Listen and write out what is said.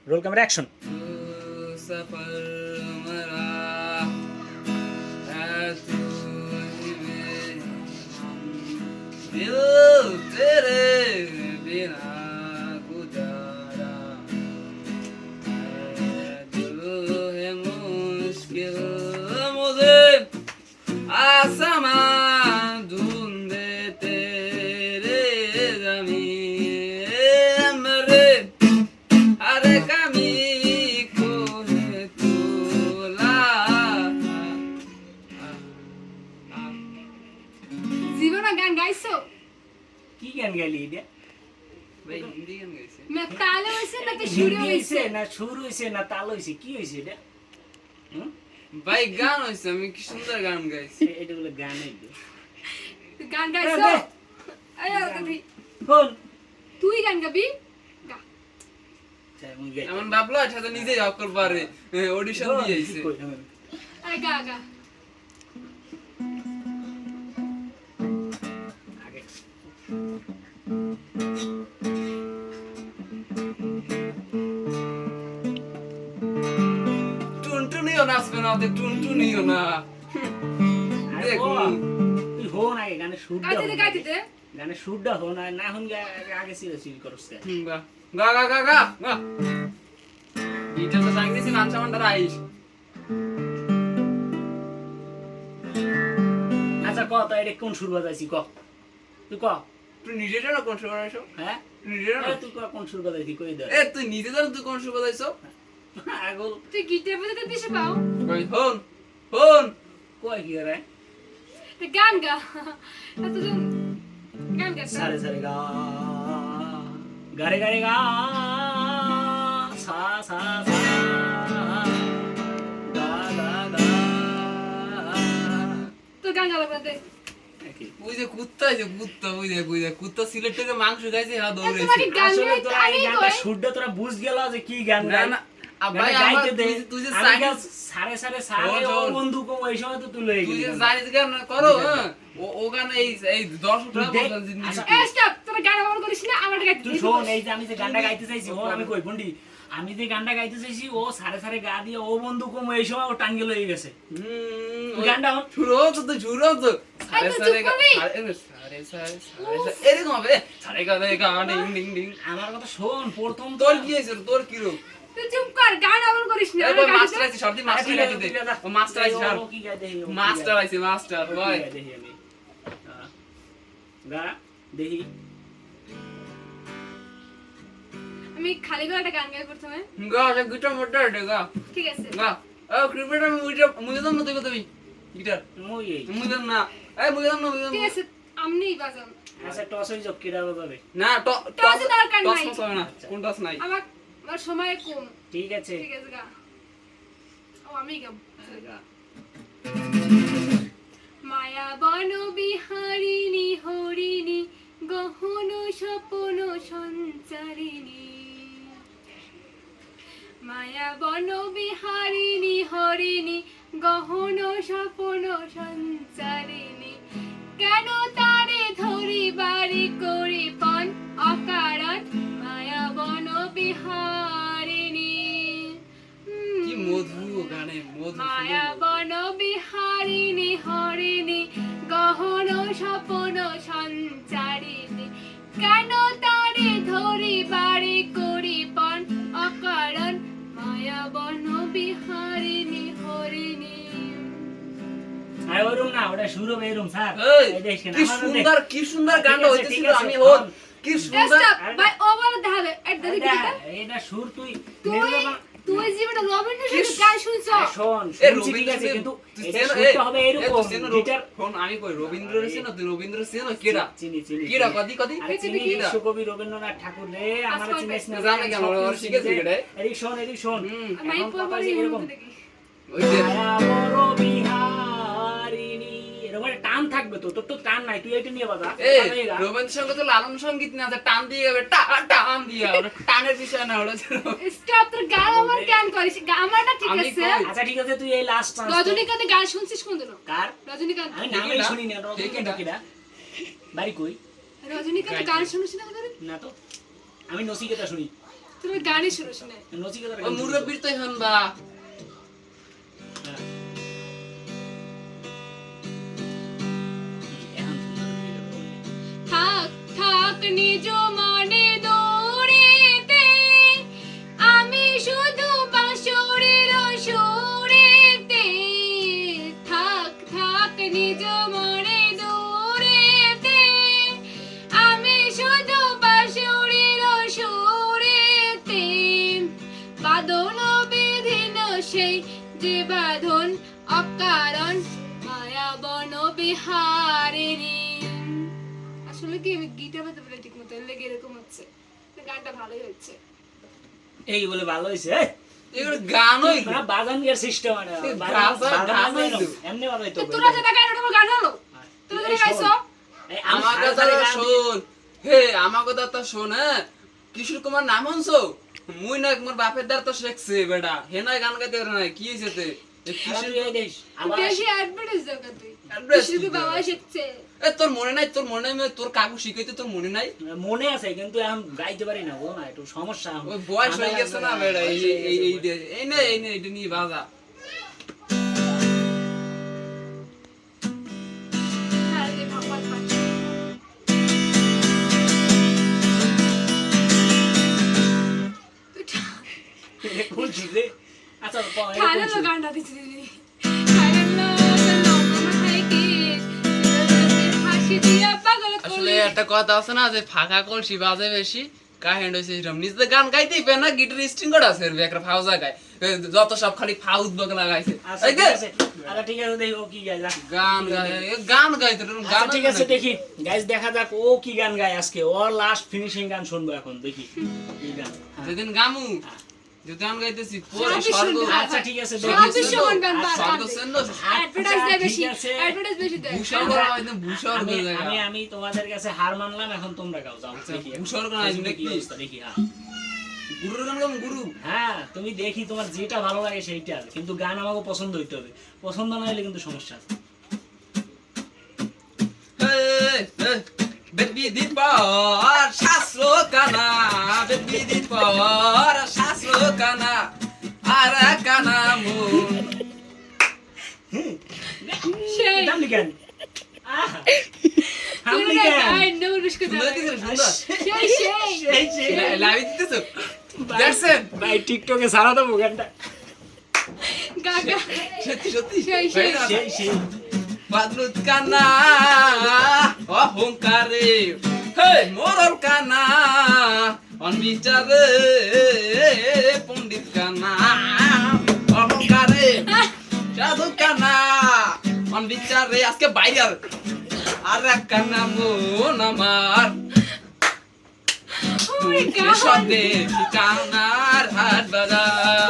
Roll camera action. सफर मेरा है तू ही मेरा दिल तेरे बिना गुजारा है दिल है मुश्किल मुझे आसमान ढूंढे तेरे ज़मीन मेरे हर कमी को है तू ला জীবনে গান গাইছো? কি গান গাইলি এটা? ভাই হিন্দি গান গাইছে না তালে হইছে না কি সুরে হইছে? না সুর হইছে না তাল হইছে, কি হইছে এটা? হুম? ভাই গান হইছে আমি কি সুন্দর গান গাইছি এটা বলে গান হইলো। গান গাইছো? দে। আয় আর গাবি। বল। তুই গান গাবি? গা। চাই মুই গাই। এমন ভাবলো এটা তো নিজেই অকল পারে অডিশন দিয়ে আইছে আরে গা গা। আগে টুনটুনিও নাচবে না ওদের টুনটুনিও না আরে দেখ ও, তুই হো না আগে গানের সুরটা গাইতে দে গাইতে দে। গানের সুরটা হো না, না হন আগে সিরিয়াস করছ কে? গা গা গা গা গা গা এটা তো সাংগেছি নামছা মান্ডার আইস আচ্ছা ক তো এটা কোন সুর বাজাইছি ক? তুই ক। তুই নিজে জানো কোন সুর বাজাইছো হ্যাঁ? নিজে জানো তুই ক কোন সুর বাজাইছি কই দে। এ তুই নিজে জানো তুই কোন সুর বাজাইছো আগল তুই গিটার বাজাতে দিছে পাও? কই হন হন কই কি রে? তে গান গা। এতজন গান গা। সারে সারে গা গারে গারে গা সা সা সা গা গা গা। তো গান গালা বাদে। নাকি? ওই যে কুত্তা আছে কুত্তা ওই যে কুত্তা সিলেট থেকে মাংস খাইছে হ্যাঁ তোমাকে দৌড়াইছে গান আসলে গাইতে তোরা এই আমি গানটা কই? সুরটা তোরা বুঝ গেল যে কি গান না গাই। না ভাই ভাই আমার গাইতে দে। তুই যে আমি সাইড গান সারে সারে সারে শোন, ও শোন। বন্ধু কম ওই সময় তো তুই লয়ে তুই গেলি যে গানটা। জানিস গান করো হ্যাঁ ও গান এই 10 তুই টাকা দেখ, বলছেন জিনিস আচ্ছা, এ স্টপ, তোরা গান আমার করিস না, আমারটা গাইতে তুই দে। শোন এই যে আমি যে গানটা গাইতে চাইছি ও আমি কই বন্ডি আমি যে গানটা গাইতে চাইছি ও সারে সারে গা দিয়ে ও বন্ধু কম এই সময় ও টাঙ্গে লয়ে গেছে। তুই গানটা হন। শুরু তো শুরু তো সারে তুই সারে চুপ করবি? এরকম হবে সারে গা ডিং ডিং ডিং আমার কথা শোন প্রথম তোর কি হয়েছে তোর কি রোগ তুই চুপ কর, গান আমার করিস না। এবার আমার গাইতে মাস্টার দে। আছে সর্দি মাস্টার আছে দে ও মাস্টার আছে স্যার ও কি গায় দেখি ও কি মাস্টার গায়। আছে মাস্টার ও কি ভাই গায় দেখি আমি। গা দেখি আমি খালি গলা একটা গান গাই প্রথমে। গা সব গিটার মোটর দে গা ঠিক আছে। গা ও ক্রিকেট আমি মুই তো না তুই কত গিটার মই এই মুই তো না এই মুই তো না ঠিক আছে, আমনিই বাজান। আচ্ছা টস হই যাক কিরা বাজাবে। না টস দরকার নাই। টস হবে না কোন টস নাই আমার সময় কম। ঠিক আছে ঠিক আছে গা। ও আমি গাব। গা মায়া বন বিহারিণী হরিণী গহন স্বপন সঞ্চারিণী মায়া বন বিহারিণী হরিণী গহন স্বপন সঞ্চারিণী কেন তারে ধরি বাড়ি করি পন অকারণ মায়া বন বিহারিণী কি মধু গানে মধু মায়া বন বিহারিণী হরিণী গহন স্বপন সঞ্চারিণী কেন তারে ধরি বাড়ি করি পন অকারণ মায়া বন বিহারিণী হরিণী। আয় ওরম না ওটা শুরু হবে এরম স্যার এই এই দেখেন কি আমারও দেখ। সুন্দর কি সুন্দর গানটা ঠিক আছে, হইতেছিল ঠিক আছে, আমি হন কি সুন্দর Stop! ভাই ও বলে দেখাবে এই দাদি এটা দিদিটা এটা সুর তুই তুই তুই জীবনে রবীন্দ্র কি গান শুনছ? শোন এ শুনছি ঠিক আছে রবীন্দ্র কিন্তু তুই এটা চেনো সুরটা হবে এ এরকম তুই চেনো গিটার ফোন আমি কই রবীন্দ্র চেনো তুই রবীন্দ্র চেনো কেডা চিনি চিনি কেডা কদি কদি আরে চিনি কি? বিশ্বকবি রবীন্দ্রনাথ ঠাকুর রে আমার আজকাল চিনিস না জানে কেন? ওরা শিখেছে কেডা? এদিক শোন হুম, আমি এখন কথা পরপরই হচ্ছে এরকম দেখি। ওই যে মায়া বড় বিহারিণী এরকম একটা টান থাকবে তো তোর তো টান নাই তুই এটা নিয়ে বাজা এই বাজাই গা। রবীন্দ্র সঙ্গীত তো লালন সঙ্গীত না যে টান দিয়ে যাবে টান দিয়ে ওটা টানের বিষয় না ওটা ছিল। স্টপ, তোর গান আমার গান করিস আমারটা ঠিক আমি আছে। কই? আচ্ছা ঠিক আছে তুই এই লাস্ট চান্স রজনীকান্তের গান শুনছিস কোনদিন? কার রজনীকান্ত আমি ঠিকই নামই না। শুনি না ঠিকই রবীন্দ্রনাথ না। কিরা বাড়ি কই রজনীকান্তের গান শুনিস না কোনদিন? না তো আমি নসিকেতা শুনি তুমি গানই শুনো শুনে নচিকেতার ও গান মুরব্বির তো এখন বা হ্যাঁ। এখন থাক থাক নিজ মনে দৌড়েতে আমি শুধু বাঁশির সুরেতে থাক থাক নিজ মনে দৌড়েতে আমি শুধু বাঁশির সুরেতে বাঁধন বিধিন সেই যে বাঁধন অকারণ মায়া বন বিহারিণী আসলে কি আমি গিটার বাজাতে পারি ঠিক মতো লেগে এরকম হচ্ছে গানটা ভালোই হচ্ছে এই বলে ভালো হয়েছে এগুলো গান হইলো বাজান গিয়ার সিস্টেম মানে এই গান হইলো। এমনি ভালো হইতো তোরা যেটা গান ওটা আমার গান হলো তোরা যেটা গাইছো আমার কথা শোন হে আমার কথা তো শোন হ্যাঁ কিশোর কুমার নাম শুনছো মুই না মোর বাপের দ্বার তো শেখছে বেটা হে না গান গাইতে পারে না কি হইছে তে এ কিশোর বেশি অ্যাডভার্টাইজ দাও তুই Advertise শুধু দিতে বাবা হবে। শিখছে এ তোর মনে নাই তোর কাকু শিখাইতে তোর মনে নাই মনে আছে কিন্তু এখন গাইতে পারি না বলো না একটু সমস্যা ওই বয়স হয়ে গেছে না বেটা এই নে এটা নিয়ে বাজা আর যে ভগবান পাচ্ছে কোন ছিলে আচ্ছা খারাপ গানটা দিছি দিদি খারাপ না মাথায় কি হাসি দিয়া পাগল আসলে করলি একটা কথা আছে না যে ফাঁকা কলসি বাজে বেশি কাহিনী হয়েছে এরকম নিজে গান গাইতেই পারে না গিটার স্ট্রিং করা আছে এর একটা ফাউ জায়গায় যত সব খালি ফাউত বগলা গাইছে আচ্ছা এই ঠিক যে, আছে আচ্ছা ঠিক আছে দেখি ও কি গায় যা। গান গাইতে এরকম গান আচ্ছা ঠিক আছে দেখি গাইস দেখা যাক ও কি গান গায় আজকে ওর লাস্ট ফিনিশিং গান শুনবো এখন দেখি কি গান হ্যাঁ। যেদিন গামু যে গান গাইতেছি পুরো সবই স্বর্গ শুনবো। আচ্ছা ঠিক আছে সব দেখি বিশ্ব গান বার স্বর্গ বার সেন্দ অ্যাডভার্টাইজ দেয় বেশি ঠিক আছে। অ্যাডভার্টাইজ বেশি দেয় ভূস্বর্গ একদম ভূস্বর্গ আমি জায়গা আমি আমি তোমাদের কাছে হার মানলাম এখন তোমরা গাও যাও আচ্ছা, দেখি ভূস্বর্গ না, দেখি কি নাকি? অবস্থা, দেখি হ্যাঁ গুরুর গান গাম গুরু হ্যাঁ তুমি দেখি তোমার যেটা ভালো লাগে সেইটা কিন্তু গান আমাকে পছন্দ হইতে হবে পছন্দ না হলে কিন্তু সমস্যা আছে বেবি দিন পর শাস্ত্র কানা বেবি দিন পর শাস্ত্র কানা আর কানা মন সেই দামনি গান আহা হামলি তুই গান গাই নবুল বিস্কুট সুন্দর দিছে সুন্দর সেই সেই সেই সেই লাভি দিতেছো দেখছেন ভাই টিকটকে সারা দেবো গানটা গাগা সত্যি সত্যি সেই, সেই। সেই সেই বাদরুদ কানা অহংকারে হে মরল কানা অনবিচারে পণ্ডিত কানা অহংকারে সাধু কানা অনবিচারে আজকে বাইরে আর এক কানা মন আমার Oh my তুমি God. সন্দেশ কানার হাট বাজার